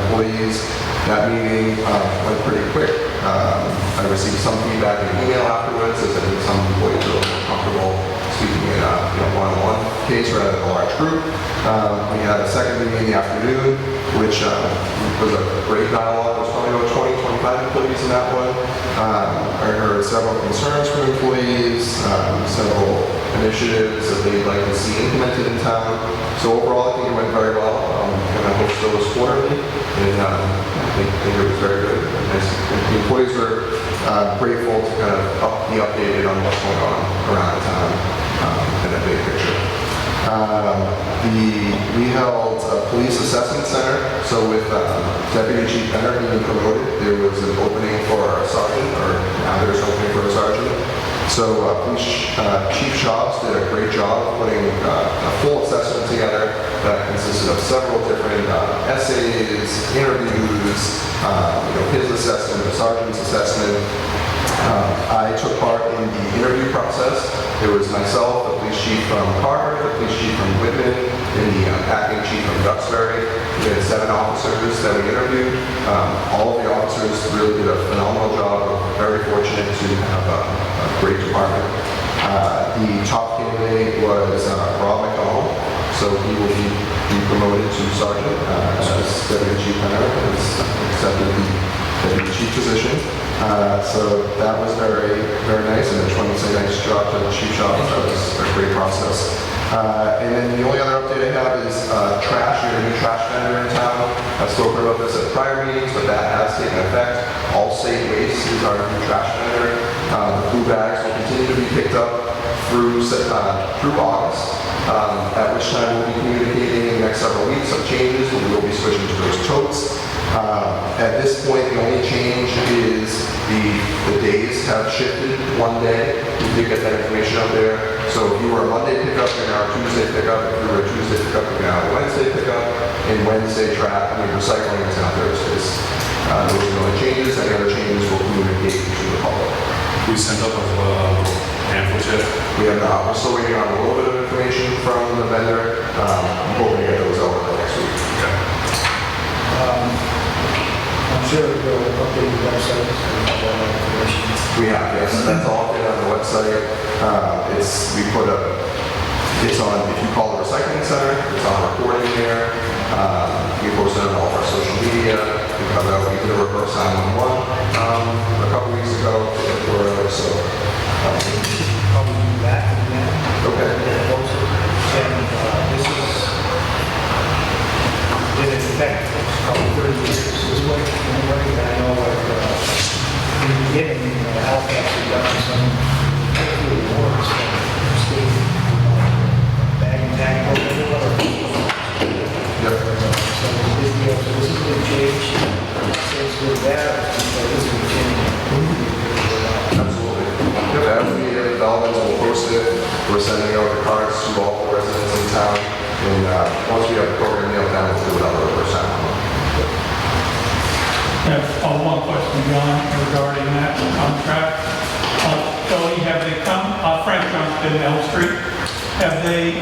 employees. That meeting went pretty quick. I received some feedback in email afterwards, as I think some employees were a little more comfortable speaking in a one-on-one case rather than a large group. We had a second meeting in the afternoon, which was a great dialogue. There was probably about 20, 25 employees in that one. I heard several concerns from employees, several initiatives that they'd like to see implemented in town. So overall, I think it went very well. I'm going to host those quarterly, and I think it was very good. The employees were grateful to kind of be updated on what's going on around town in a big picture. We held a police assessment center. So with Deputy Chief Benner being promoted, there was an opening for a sergeant, or now there's an opening for a sergeant. So Police Chief Shops did a great job of putting a full assessment together that consisted of several different essays, interviews, his assessment, the sergeant's assessment. I took part in the interview process. There was myself, the police chief from Carver, the police chief from Whitman, and the acting chief from Duxbury. We had 7 officers that we interviewed. All of the officers really did a phenomenal job. We're very fortunate to have a great department. The top candidate was Rob McDonald, so he will be promoted to sergeant as Deputy Chief Hunter, has accepted the Deputy Chief position. So that was very, very nice, and I just wanted to say nice job to the Chief Shop. That was a great process. And then the only other update I have is trash. We have a new trash vendor in town. I've spoken about this at prior meetings, but that has taken effect. All State Waste is our new trash vendor. The food bags will continue to be picked up through August, at which time we'll be communicating in the next several weeks of changes. We will be switching to those totes. At this point, the only change is the days have shifted one day. We did get that information out there. So if you were a Monday pickup, you're now a Tuesday pickup. If you were a Tuesday pickup, you're now a Wednesday pickup. And Wednesday recycling is now Thursdays. Those are the only changes. Any other changes we'll communicate to the public. We sent up a pamphlet yet. We have not. We're still waiting on a little bit of information from the vendor. I'm hoping to get those over the next week. Okay. I'm sure we'll update the website. So we have all that information. We have, yes. That's all updated on the website. It's on, if you call the recycling center, it's on recording there. We posted it on all of our social media. We did a reverse 911 a couple weeks ago. So Probably do that again. Okay. And this is been in effect for probably 30 years. This is what I know in the beginning, Halifax had done some really awards for state bag and tag program. Yep. So this is going to change. It's good bad, but this is going to change. developments, we'll post it. We're sending out the cards to all the residents in town. And once we have the program nailed down, we'll do another percent. I have one question, John, regarding that contract. Tony, have they come, Frank Johnston, Elm Street, have you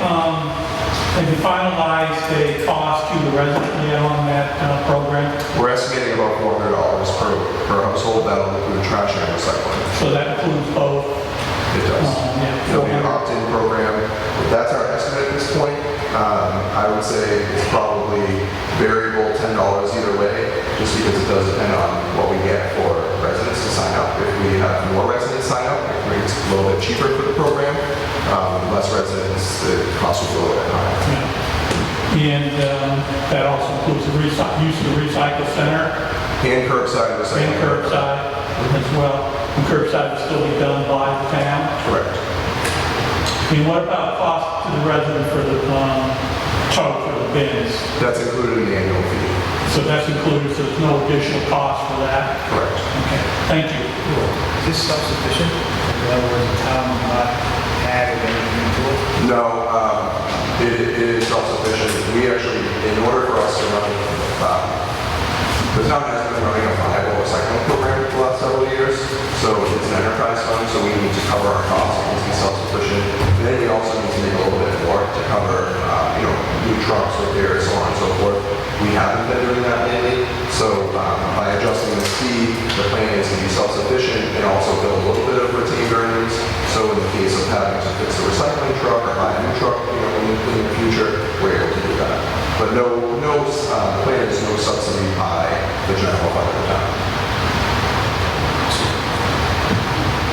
finalized a cost to the resident yet on that program? We're estimating about $400 per household. That'll include trash and recycling. So that includes both? It does. Yeah, It'll be an 400. opt-in program. That's our estimate at this point. I would say it's probably variable $10 either way, just because it does depend on what we get for residents to sign up. If we have more residents sign up, it makes it a little bit cheaper for the program. Less residents, the cost will go a little bit higher. Yeah. And that also includes the use of the recycle center? And curbside recycling. And curbside as well. And curbside will still be done by the town? Correct. And what about cost to the resident for the tow for the bins? That's included in the annual fee. So that's included, so there's no additional cost for that? Correct. Okay, thank you. Is this self-sufficient? In other words, the town will not add anything to it? No, it is self-sufficient. We actually, in order for us to run, the town has been running a viable recycling program for the last several years. So it's an enterprise fund, so we need to cover our costs, it needs to be self-sufficient. And then we also need to make a little bit more to cover, new trucks, repairs, so on and so forth. We haven't been doing that lately. So by adjusting the fee, the plan is to be self-sufficient and also build a little bit of retained earnings. So in the case of having to fix the recycling truck or buy a new truck, in the future, we're able to do that. But the plan is no subsidy by the general fund of the town.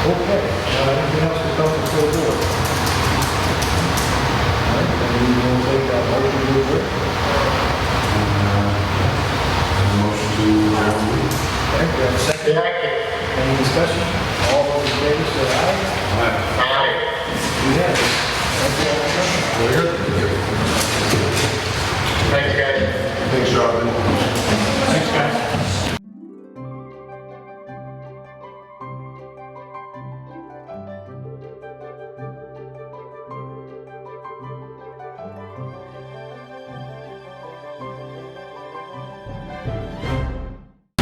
Okay, anything else to come before the board? All right, then we will take that motion to adjourn. Motion to adjourn. Okay, we have a second. Any discussion? All those in favor say aye. Unanimous. Thank you all for coming. Thank you, guys. Thanks, Jonathan. Thanks, guys.